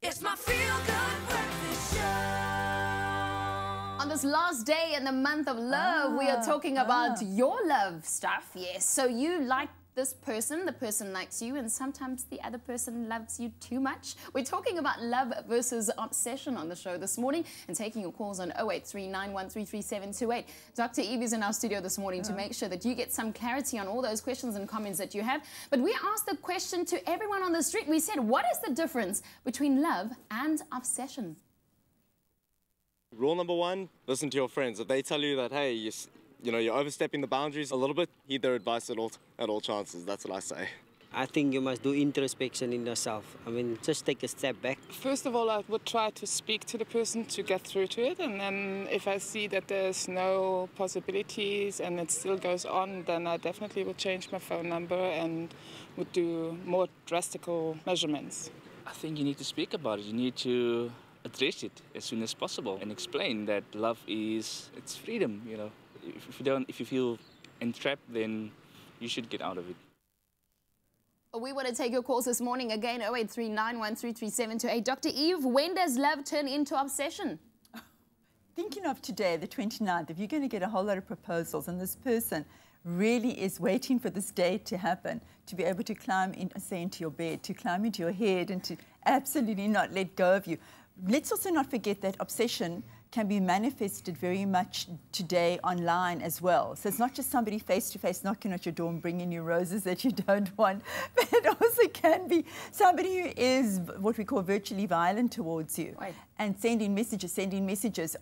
It's my feel-good breakfast show. On this last day in the month of love, we are talking about your love stuff. Yes, so you like this person, the person likes you, and sometimes the other person loves you too much. We're talking about love versus obsession on the show this morning and taking your calls on 0839133728. Dr. Eve is in our studio this morning to make sure that you get some clarity on all those questions and comments that you have. But we asked the question to everyone on the street. We said, what is the difference between love and obsession? Rule number one, listen to your friends. If they tell you that, hey, you're overstepping the boundaries a little bit, heed their advice at all chances. That's what I say. I think you must do introspection in yourself. I mean, just take a step back. First of all, I would try to speak to the person to get through to it. And then if I see that there's no possibilities and it still goes on, then I definitely would change my phone number and would do more drastic measurements. I think you need to speak about it. You need to address it as soon as possible and explain that love it's freedom, you know. If you feel entrapped, then you should get out of it. We want to take your calls this morning again, 0839133728. Dr. Eve, when does love turn into obsession? Thinking of today, the 29th, if you're going to get a whole lot of proposals and this person really is waiting for this day to happen, to be able to climb in, say, into your bed, to climb into your head and to absolutely not let go of you. Let's also not forget that obsession can be manifested very much today online as well. So it's not just somebody face-to-face knocking at your door and bringing you roses that you don't want, but it also can be somebody who is what we call virtually violent towards you. Right. And sending messages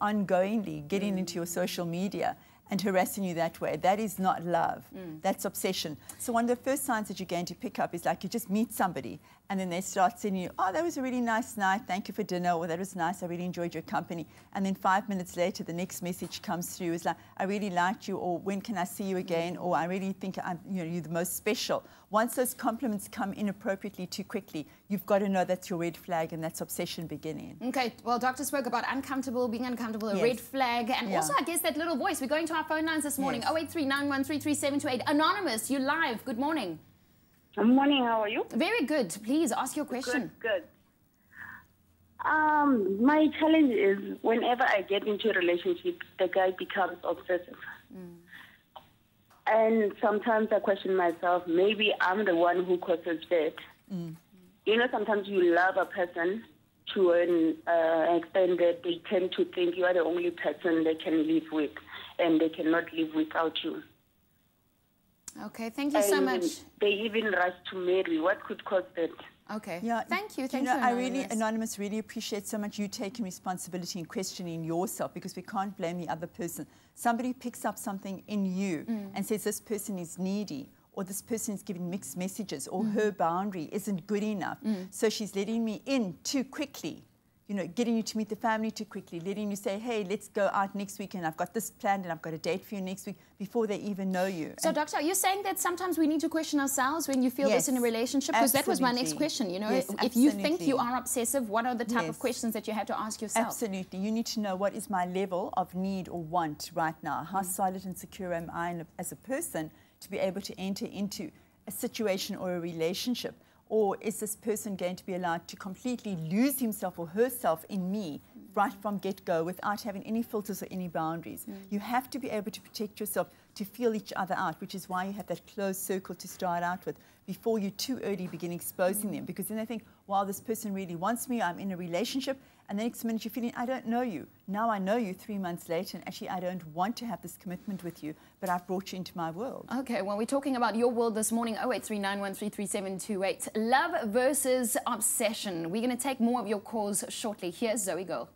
ongoingly, getting into your social media and harassing you that way. That is not love. That's obsession. So one of the first signs that you're going to pick up is like you just meet somebody and then they start sending you, oh, that was a really nice night, thank you for dinner, or that was nice, I really enjoyed your company. And then 5 minutes later, the next message comes through, is like, I really liked you, or when can I see you again, or I really think you're the most special. Once those compliments come inappropriately too quickly, you've got to know that's your red flag and that's obsession beginning. Okay, well, Doctor spoke about being uncomfortable, a red flag, and also, I guess, that little voice. We're going to our phone lines this morning, 0839133728. Anonymous, you live. Good morning. Good morning, how are you? Very good. Please ask your question. Good. My challenge is whenever I get into a relationship, the guy becomes obsessive. And sometimes I question myself, maybe I'm the one who causes that. You know, sometimes you love a person to an extent that they tend to think you are the only person they can live with, and they cannot live without you. Okay, thank you so much. They even rush to marry. What could cause that? Okay, yeah, thank you. Thank you, Anonymous, really appreciate so much you taking responsibility and questioning yourself, because we can't blame the other person. Somebody picks up something in you and says this person is needy, or this person is giving mixed messages, or her boundary isn't good enough. So she's letting me in too quickly. You know, getting you to meet the family too quickly, letting you say, hey, let's go out next weekend. I've got this planned and I've got a date for you next week, before they even know you. So, Doctor, are you saying that sometimes we need to question ourselves when you feel this in a relationship? Because that was my next question, you know. If you think you are obsessive, what are the type of questions that you have to ask yourself? Absolutely. You need to know, what is my level of need or want right now? How solid and secure am I as a person to be able to enter into a situation or a relationship? Or is this person going to be allowed to completely lose himself or herself in me right from get-go without having any filters or any boundaries? You have to be able to protect yourself, to feel each other out, which is why you have that closed circle to start out with before you too early begin exposing them. Because then they think, wow, this person really wants me, I'm in a relationship, and the next minute you're feeling, I don't know you. Now I know you 3 months later, and actually I don't want to have this commitment with you, but I've brought you into my world. Okay, well, we're talking about your world this morning, 0839133728. Love versus obsession. We're going to take more of your calls shortly. Here's Zoe Girl.